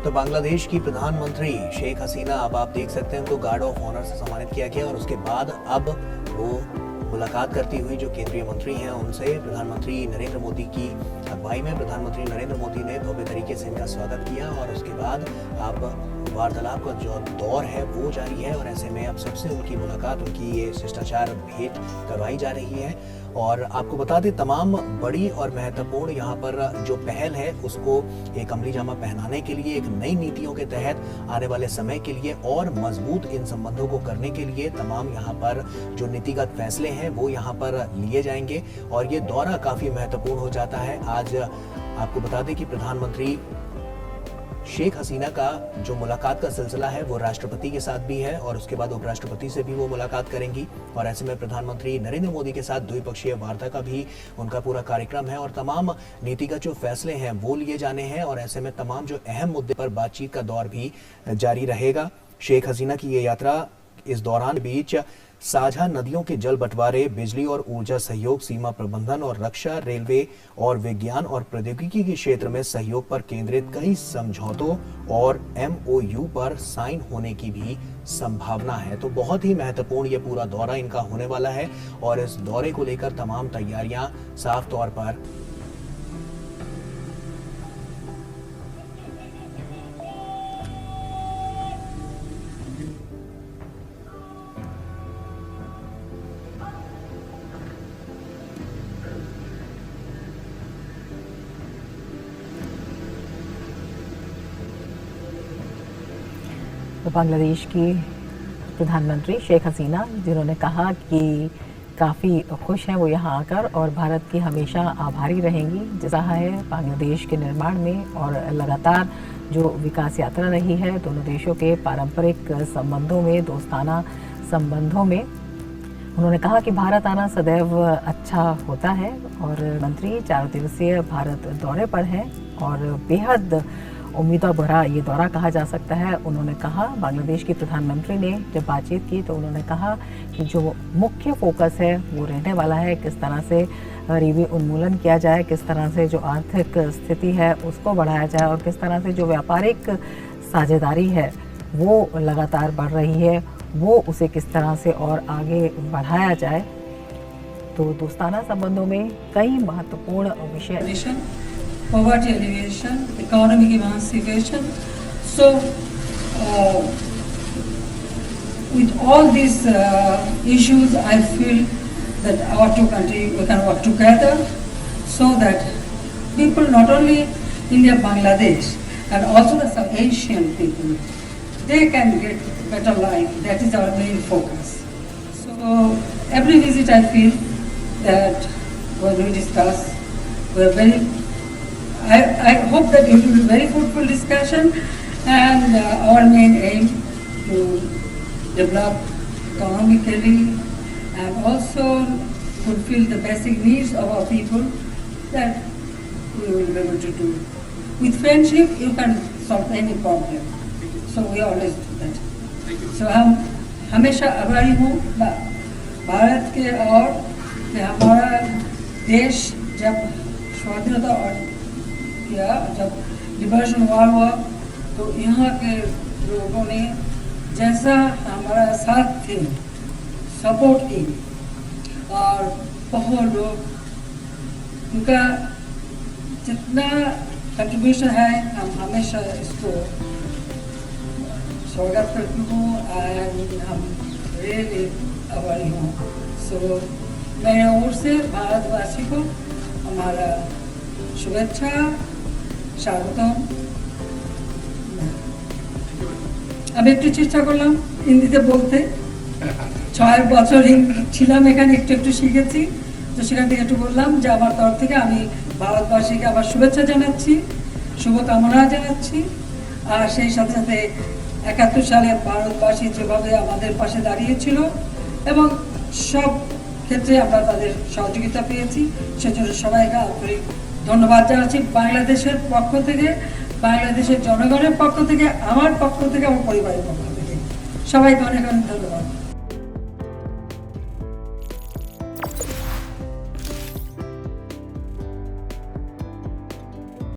तो बांग्लादेश की प्रधानमंत्री शेख हसीना, अब आप देख सकते हैं, उनको गार्ड ऑफ ऑनर से सम्मानित किया गया और उसके बाद अब वो मुलाकात करती हुई जो केंद्रीय मंत्री हैं उनसे प्रधानमंत्री नरेंद्र मोदी की अगुवाई में प्रधानमंत्री नरेंद्र मोदी ने भव्य तरीके से इनका स्वागत किया और उसके बाद अब वार्तालाप का जो दौर है वो जारी है और ऐसे में अब सबसे उनकी मुलाकात, उनकी ये शिष्टाचार भेंट करवाई जा रही है। और आपको बता दें, तमाम बड़ी और महत्वपूर्ण यहाँ पर जो पहल है उसको एक अमली जामा पहनाने के लिए, एक नई नीतियों के तहत आने वाले समय के लिए और मजबूत इन संबंधों को करने के लिए तमाम यहाँ पर जो नीतिगत फैसले हैं वो यहाँ पर लिए जाएंगे और ये दौरा काफी महत्वपूर्ण हो जाता है। आज आपको बता दें कि प्रधानमंत्री शेख हसीना का जो मुलाकात का सिलसिला है वो राष्ट्रपति के साथ भी है और उसके बाद उपराष्ट्रपति से भी वो मुलाकात करेंगी और ऐसे में प्रधानमंत्री नरेंद्र मोदी के साथ द्विपक्षीय वार्ता का भी उनका पूरा कार्यक्रम है और तमाम नीतिगत जो फैसले हैं वो लिए जाने हैं और ऐसे में तमाम जो अहम मुद्दे पर बातचीत का दौर भी जारी रहेगा। शेख हसीना की ये यात्रा इस दौरान बीच साझा नदियों के जल बंटवारे, बिजली और ऊर्जा सहयोग, सीमा प्रबंधन और रक्षा, रेलवे और विज्ञान और प्रौद्योगिकी के क्षेत्र में सहयोग पर केंद्रित कई समझौतों और MOU पर साइन होने की भी संभावना है। तो बहुत ही महत्वपूर्ण ये पूरा दौरा इनका होने वाला है और इस दौरे को लेकर तमाम तैयारियां साफ तौर पर तो बांग्लादेश की प्रधानमंत्री शेख हसीना, जिन्होंने कहा कि काफ़ी खुश हैं वो यहाँ आकर और भारत की हमेशा आभारी रहेंगी, जैसा है बांग्लादेश के निर्माण में और लगातार जो विकास यात्रा रही है दोनों देशों के पारंपरिक संबंधों में, दोस्ताना संबंधों में। उन्होंने कहा कि भारत आना सदैव अच्छा होता है और मंत्री 4 दिवसीय भारत दौरे पर हैं और बेहद उम्मीदों भरा ये दौरा कहा जा सकता है। उन्होंने कहा, बांग्लादेश की प्रधानमंत्री ने जब बातचीत की तो उन्होंने कहा कि जो मुख्य फोकस है वो रहने वाला है किस तरह से गरीबी उन्मूलन किया जाए, किस तरह से जो आर्थिक स्थिति है उसको बढ़ाया जाए और किस तरह से जो व्यापारिक साझेदारी है वो लगातार बढ़ रही है वो उसे किस तरह से और आगे बढ़ाया जाए। तो दोस्ताना संबंधों में कई महत्वपूर्ण विषय, poverty alleviation, economic emancipation. So, with all these issues, I feel that our two countries we can work together, so that people not only India, Bangladesh, and also the South Asian people, they can get better life. That is our main focus. So, every visit I feel that when we discuss, we are very. I hope that it will be very fruitful discussion and our main aim to develop economically and also fulfill the basic needs of our people, that we will be able to do. With friendship you can solve any problem. So we always do that. So हम हमेशा आभारी हूँ भारत के और कि हमारा देश जब स्वाधीनता और या जब लिबरेशन वॉर हुआ तो यहाँ के लोगों ने जैसा हमारा साथ थे, सपोर्ट की और बहुत लोग उनका जितना कंट्रीब्यूशन है, हम हमेशा इसको स्वागत करती हूँ एंड हम रियली आभारी हूँ। सो मेरे ओर से भारतवासी को हमारा शुभेच्छा, স্বাগতম। আমি একটু চেষ্টা করলাম হিন্দিতে বলতে, 6 বছর ছিলাম এখানে, একটু একটু শিখেছি, তো সেখান থেকে একটু বললাম যে আমার তরফ থেকে আমি ভারতবাসীকে আবার শুভেচ্ছা জানাচ্ছি, শুভকামনা জানাচ্ছি। আর সেই সাথে সাথে 71 সালে ভারতবাসী যেভাবে আমাদের পাশে দাঁড়িয়েছিল এবং সব ক্ষেত্রে আমরা তাদের সহযোগিতা পেয়েছি, সেজন্য সবাইকে আন্তরিক ধন্যবাদ জানাচ্ছি বাংলাদেশের পক্ষ থেকে, বাংলাদেশের জনগণের পক্ষ থেকে, আমার পক্ষ থেকে, আমার পরিবারের পক্ষ থেকে। সবাইকে অনেক অনেক ধন্যবাদ।